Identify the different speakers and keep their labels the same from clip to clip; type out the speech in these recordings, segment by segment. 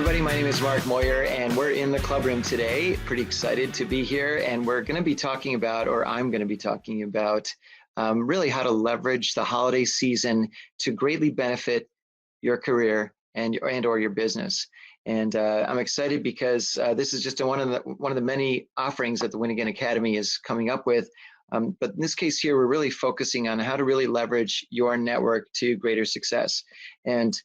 Speaker 1: everybody. My name is Mark Moyer, and we're in the Clubroom today. Pretty excited to be here, and we're going to be talking about, or I'm going to be talking about, really how to leverage the holiday season to greatly benefit your career and or your business. And I'm excited because this is just one of the many offerings that the Win Again Academy is coming up with. But in this case here, we're really focusing on how to really leverage your network to greater success. And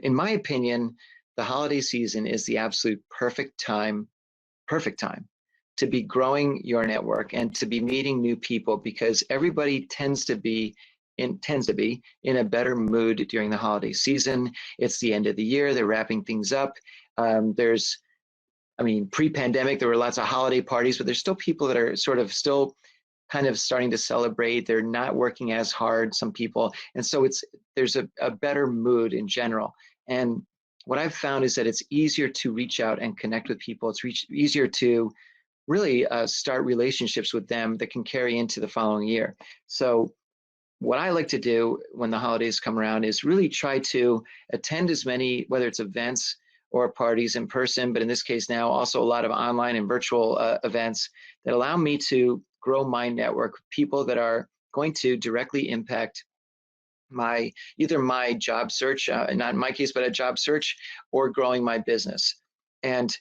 Speaker 1: in my opinion, the holiday season is the absolute perfect time to be growing your network and to be meeting new people, because everybody tends to be in a better mood during the holiday season. It's the end of the year. They're wrapping things up. Pre-pandemic, there were lots of holiday parties, but there's still people that are sort of still kind of starting to celebrate. They're not working as hard, some people. And so there's a better mood in general. And what I've found is that it's easier to reach out and connect with people. It's easier to really start relationships with them that can carry into the following year. So what I like to do when the holidays come around is really try to attend as many, whether it's events or parties in person, but in this case now also a lot of online and virtual events that allow me to grow my network, people that are going to directly impact either my job search, not in my case, but a job search, or growing my business. And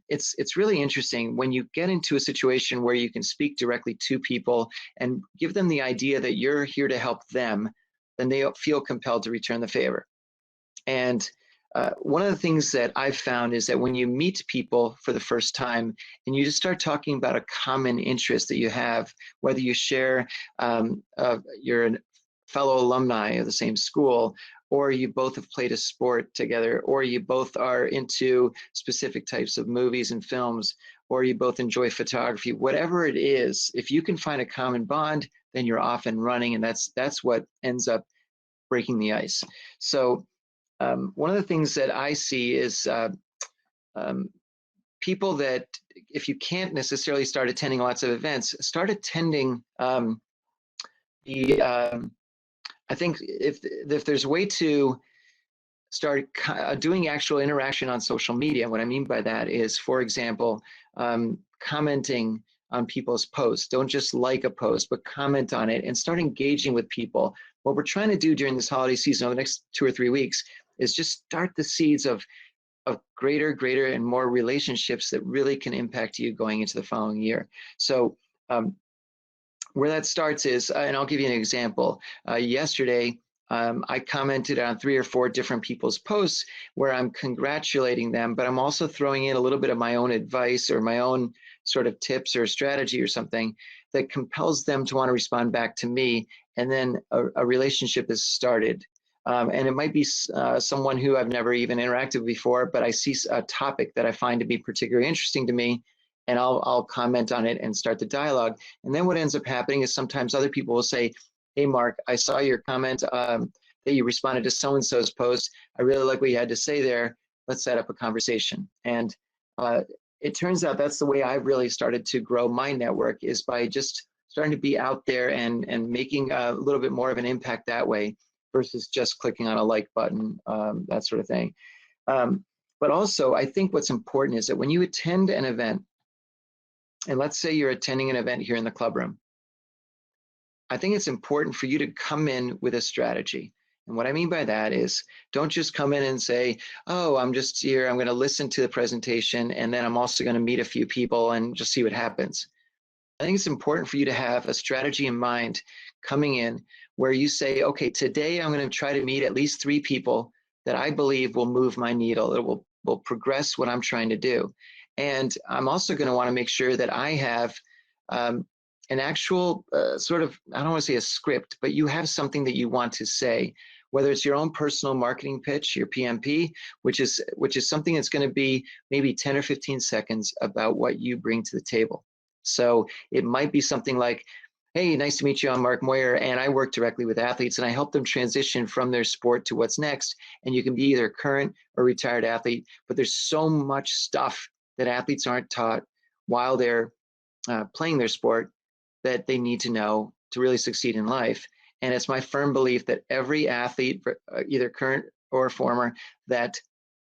Speaker 1: it's really interesting when you get into a situation where you can speak directly to people and give them the idea that you're here to help them, then they feel compelled to return the favor. And one of the things that I've found is that when you meet people for the first time and you just start talking about a common interest that you have, whether you share, you're a fellow alumni of the same school, or you both have played a sport together, or you both are into specific types of movies and films, or you both enjoy photography, whatever it is, if you can find a common bond, then you're off and running, and that's what ends up breaking the ice. So one of the things that I see is people that, if you can't necessarily start attending lots of events, start attending I think if there's a way to start doing actual interaction on social media, what I mean by that is, for example, commenting on people's posts. Don't just like a post, but comment on it and start engaging with people. What we're trying to do during this holiday season over the next 2 or 3 weeks is just start the seeds of greater and more relationships that really can impact you going into the following year. So where that starts is, and I'll give you an example. Yesterday, I commented on 3 or 4 different people's posts where I'm congratulating them, but I'm also throwing in a little bit of my own advice or my own sort of tips or strategy or something that compels them to want to respond back to me. And then a relationship is started. And it might be someone who I've never even interacted with before, but I see a topic that I find to be particularly interesting to me, and I'll comment on it and start the dialogue. And then what ends up happening is sometimes other people will say, hey, Mark, I saw your comment that you responded to so-and-so's post. I really like what you had to say there. Let's set up a conversation. And it turns out that's the way I've really started to grow my network, is by just starting to be out there and making a little bit more of an impact that way versus just clicking on a like button, that sort of thing. But also, I think what's important is that when you attend an event, and let's say you're attending an event here in the Clubroom, I think it's important for you to come in with a strategy. And what I mean by that is, don't just come in and say, oh, I'm just here, I'm going to listen to the presentation, and then I'm also going to meet a few people and just see what happens. I think it's important for you to have a strategy in mind coming in where you say, okay, today I'm going to try to meet at least 3 people that I believe will move my needle, that will progress what I'm trying to do. And I'm also going to want to make sure that I have an actual sort of, I don't want to say a script, but you have something that you want to say, whether it's your own personal marketing pitch, your PMP, which is something that's going to be maybe 10 or 15 seconds about what you bring to the table. So it might be something like, hey, nice to meet you. I'm Mark Moyer, and I work directly with athletes, and I help them transition from their sport to what's next. And you can be either current or retired athlete, but there's so much stuff that athletes aren't taught while they're playing their sport that they need to know to really succeed in life. And it's my firm belief that every athlete, either current or former, that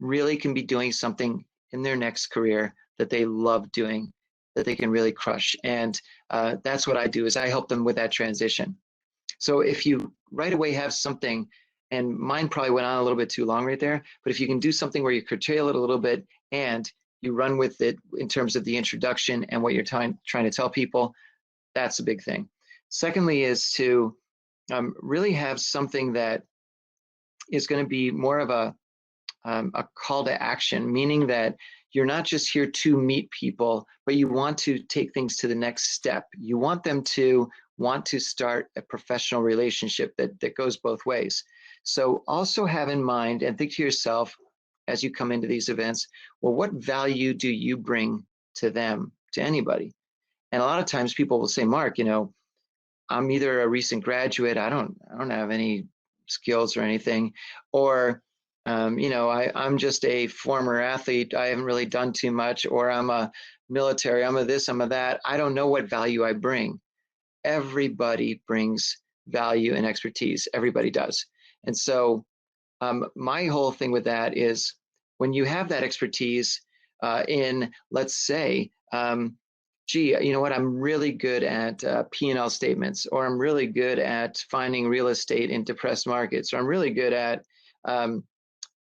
Speaker 1: really can be doing something in their next career that they love doing, that they can really crush. And that's what I do, is I help them with that transition. So if you right away have something, and mine probably went on a little bit too long right there, but if you can do something where you curtail it a little bit and you run with it in terms of the introduction and what you're trying to tell people, that's a big thing. Secondly is to really have something that is going to be more of a call to action, meaning that you're not just here to meet people, but you want to take things to the next step. You want them to want to start a professional relationship that goes both ways. So also have in mind and think to yourself as you come into these events, well, what value do you bring to them, to anybody? And a lot of times people will say, Mark, I'm either a recent graduate, I don't have any skills or anything, or I'm just a former athlete, I haven't really done too much, or I'm a military, I'm a this, I'm a that. I don't know what value I bring. Everybody brings value and expertise. Everybody does. And so my whole thing with that is when you have that expertise in, let's say, gee, you know what, I'm really good at P&L statements, or I'm really good at finding real estate in depressed markets, or I'm really good at,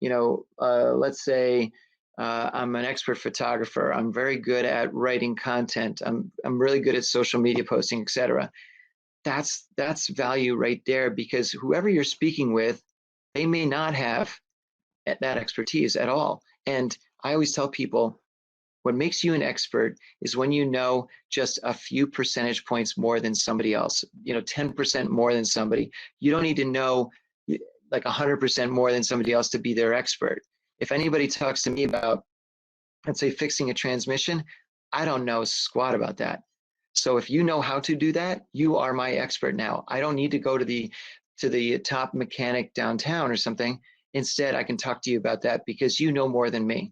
Speaker 1: let's say, I'm an expert photographer. I'm very good at writing content. I'm really good at social media posting, etc. That's value right there, because whoever you're speaking with, they may not have that expertise at all. And I always tell people, what makes you an expert is when you know just a few percentage points more than somebody else, 10% more than somebody. You don't need to know like 100% more than somebody else to be their expert. If anybody talks to me about, let's say, fixing a transmission, I don't know squat about that. So if you know how to do that, you are my expert now. I don't need to go to the top mechanic downtown or something. Instead, I can talk to you about that because you know more than me.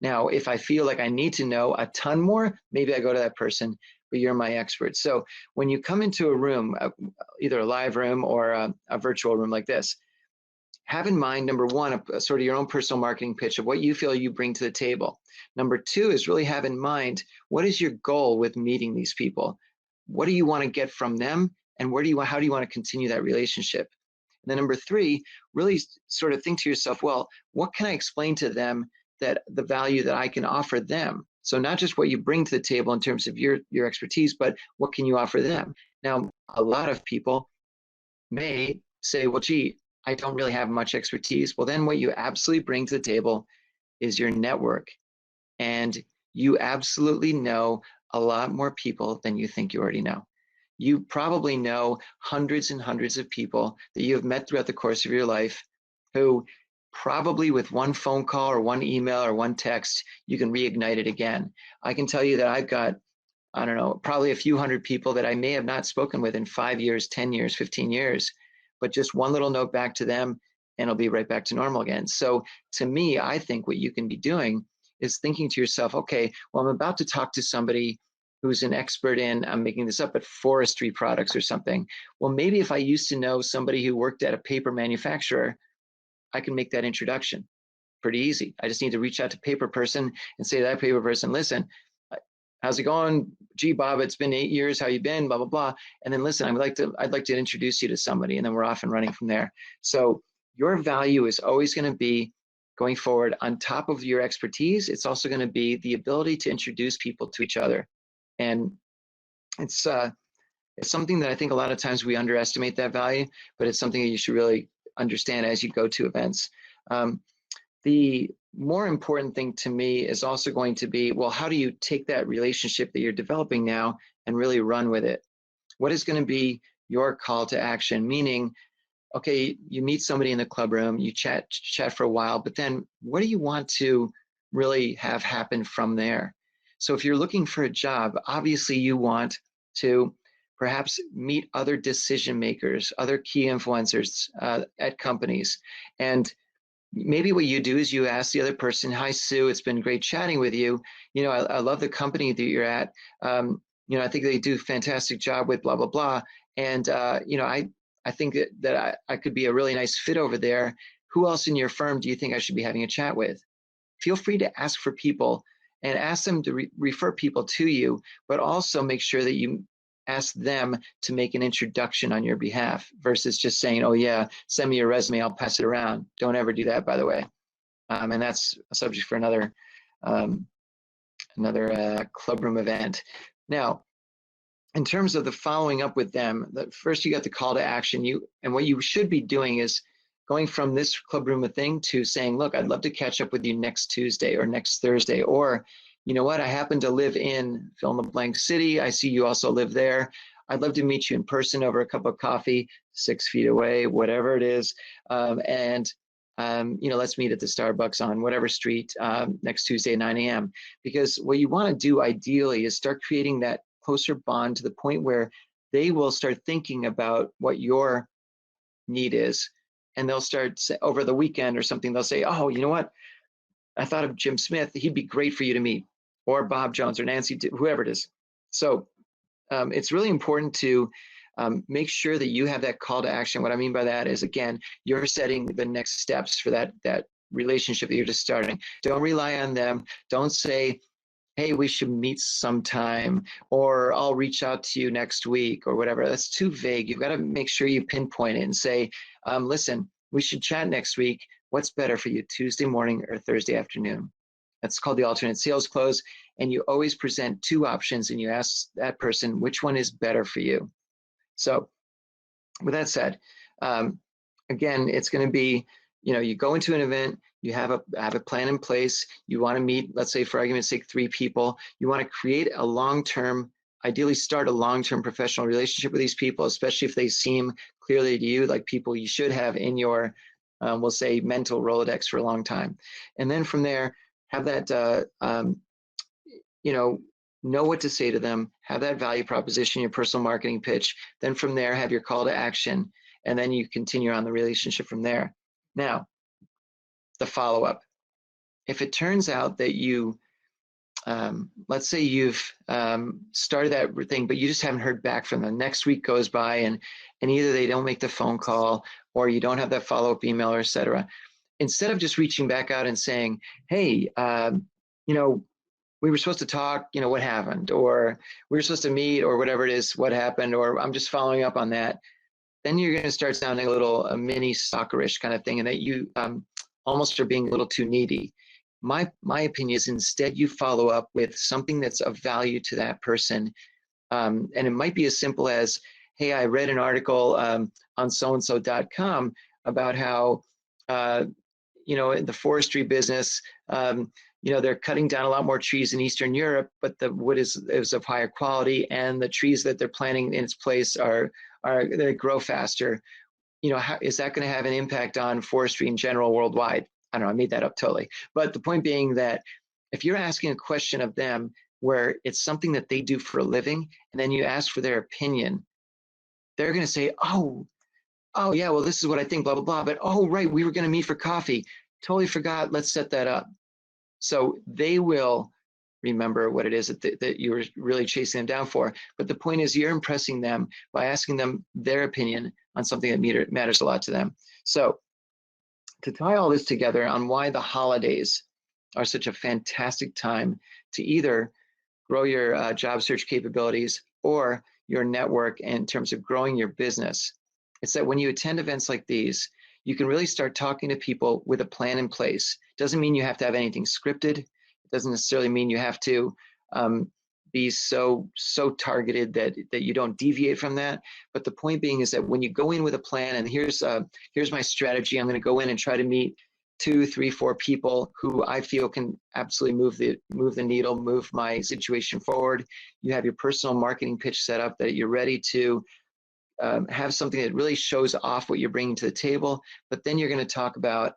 Speaker 1: Now, if I feel like I need to know a ton more, maybe I go to that person, but you're my expert. So when you come into a room, either a live room or a virtual room like this, have in mind, number one, a sort of your own personal marketing pitch of what you feel you bring to the table. Number two is really have in mind, what is your goal with meeting these people? What do you want to get from them? And how do you want to continue that relationship? And then number three, really sort of think to yourself, well, what can I explain to them, that the value that I can offer them? So not just what you bring to the table in terms of your expertise, but what can you offer them? Now, a lot of people may say, well, gee, I don't really have much expertise. Well, then what you absolutely bring to the table is your network. And you absolutely know a lot more people than you think you already know. You probably know hundreds and hundreds of people that you have met throughout the course of your life who probably with one phone call or one email or one text, you can reignite it again. I can tell you that I've got, I don't know, probably a few hundred people that I may have not spoken with in 5 years, 10 years, 15 years, but just one little note back to them and it'll be right back to normal again. So to me, I think what you can be doing is thinking to yourself, okay, well, I'm about to talk to somebody who's an expert in, I'm making this up, but forestry products or something. Well, maybe if I used to know somebody who worked at a paper manufacturer, I can make that introduction pretty easy. I just need to reach out to paper person and say to that paper person, listen, how's it going? Gee, Bob, it's been 8 years. How you been? Blah, blah, blah. And then listen, I'd like to introduce you to somebody, and then we're off and running from there. So your value is always going to be, going forward, on top of your expertise, it's also going to be the ability to introduce people to each other. And it's something that I think a lot of times we underestimate that value, but it's something that you should really understand as you go to events. The more important thing to me is also going to be, well, how do you take that relationship that you're developing now and really run with it? What is going to be your call to action? Meaning, okay, you meet somebody in the club room, you chat for a while, but then what do you want to really have happen from there? So if you're looking for a job, obviously you want to perhaps meet other decision makers, other key influencers at companies. And maybe what you do is you ask the other person, hi, Sue, it's been great chatting with you. I love the company that you're at. I think they do a fantastic job with blah, blah, blah. And, I think that I could be a really nice fit over there. Who else in your firm do you think I should be having a chat with? feel free to ask for people and ask them to refer people to you, but also make sure that you ask them to make an introduction on your behalf versus just saying, oh yeah, send me your resume, I'll pass it around. Don't ever do that, by the way. And that's a subject for another Clubroom event. Now, in terms of the following up with them, first you got the call to action. And what you should be doing is going from this Clubroom thing to saying, look, I'd love to catch up with you next Tuesday or next Thursday, or you know what, I happen to live in fill in the blank city. I see you also live there. I'd love to meet you in person over a cup of coffee, 6 feet away, whatever it is. Let's meet at the Starbucks on whatever street next Tuesday at 9 a.m. Because what you want to do ideally is start creating that closer bond to the point where they will start thinking about what your need is. And they'll start over the weekend or something, they'll say, oh, you know what? I thought of Jim Smith. He'd be great for you to meet, or Bob Jones or Nancy, whoever it is. So it's really important to make sure that you have that call to action. What I mean by that is, again, you're setting the next steps for that relationship that you're just starting. Don't rely on them. Don't say, hey, we should meet sometime, or I'll reach out to you next week, or whatever. That's too vague. You've got to make sure you pinpoint it and say, listen, we should chat next week. What's better for you, Tuesday morning or Thursday afternoon? That's called the alternate sales close. And you always present two options and you ask that person, which one is better for you? So with that said, again, it's going to be, you go into an event, you have a plan in place, you want to meet, let's say for argument's sake, 3 people, you want to create a long-term, ideally start a long-term professional relationship with these people, especially if they seem clearly to you like people you should have in your, we'll say, mental Rolodex for a long time. And then from there, have that, know what to say to them, have that value proposition, your personal marketing pitch. Then from there, have your call to action, and then you continue on the relationship from there. Now, the follow-up. If it turns out that you, let's say you've started that thing, but you just haven't heard back from them. Next week goes by and either they don't make the phone call or you don't have that follow-up email, or et cetera. Instead of just reaching back out and saying, hey, we were supposed to talk, what happened? Or we were supposed to meet, or whatever it is, what happened? Or I'm just following up on that. Then you're going to start sounding a mini stalkerish kind of thing, and that you almost are being a little too needy. My opinion is instead you follow up with something that's of value to that person. And it might be as simple as, hey, I read an article on soandso.com about how, in the forestry business, they're cutting down a lot more trees in Eastern Europe, but the wood is of higher quality, and the trees that they're planting in its place they grow faster. How is that going to have an impact on forestry in general worldwide? I don't know, I made that up totally. But the point being that if you're asking a question of them where it's something that they do for a living, and then you ask for their opinion, they're going to say, oh yeah, well, this is what I think, blah, blah, blah. But, oh, right, we were going to meet for coffee. Totally forgot. Let's set that up. So they will remember what it is that you were really chasing them down for. But the point is, you're impressing them by asking them their opinion on something that matters a lot to them. So to tie all this together on why the holidays are such a fantastic time to either grow your job search capabilities or your network in terms of growing your business, it's that when you attend events like these, you can really start talking to people with a plan in place. Doesn't mean you have to have anything scripted. It doesn't necessarily mean you have to be so targeted that you don't deviate from that. But the point being is that when you go in with a plan, and here's my strategy, I'm going to go in and try to meet 2, 3, 4 people who I feel can absolutely move the needle, move my situation forward. You have your personal marketing pitch set up, that you're ready to have something that really shows off what you're bringing to the table. But then you're going to talk about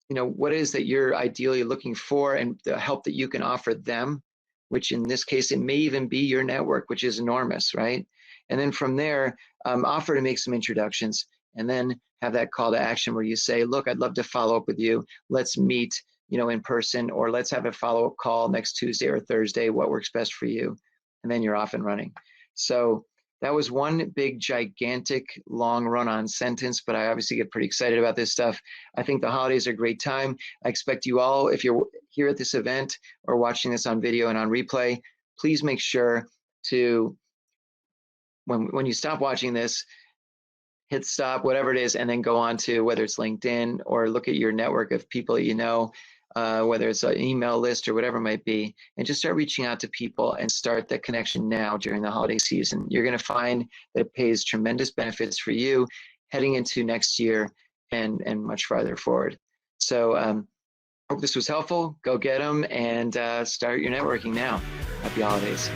Speaker 1: what it is that you're ideally looking for and the help that you can offer them, which in this case, it may even be your network, which is enormous, right? And then from there, offer to make some introductions, and then have that call to action where you say, look, I'd love to follow up with you. Let's meet, in person, or let's have a follow-up call next Tuesday or Thursday, what works best for you. And then you're off and running. So That was one big, gigantic, long run-on sentence, but I obviously get pretty excited about this stuff. I think the holidays are a great time. I expect you all, if you're here at this event or watching this on video and on replay, please make sure to, when you stop watching this, hit stop, whatever it is, and then go on to whether it's LinkedIn or look at your network of people you know, whether it's an email list or whatever it might be, and just start reaching out to people and start that connection now during the holiday season. You're going to find that it pays tremendous benefits for you heading into next year and much farther forward. So hope this was helpful. Go get them and start your networking now. Happy holidays.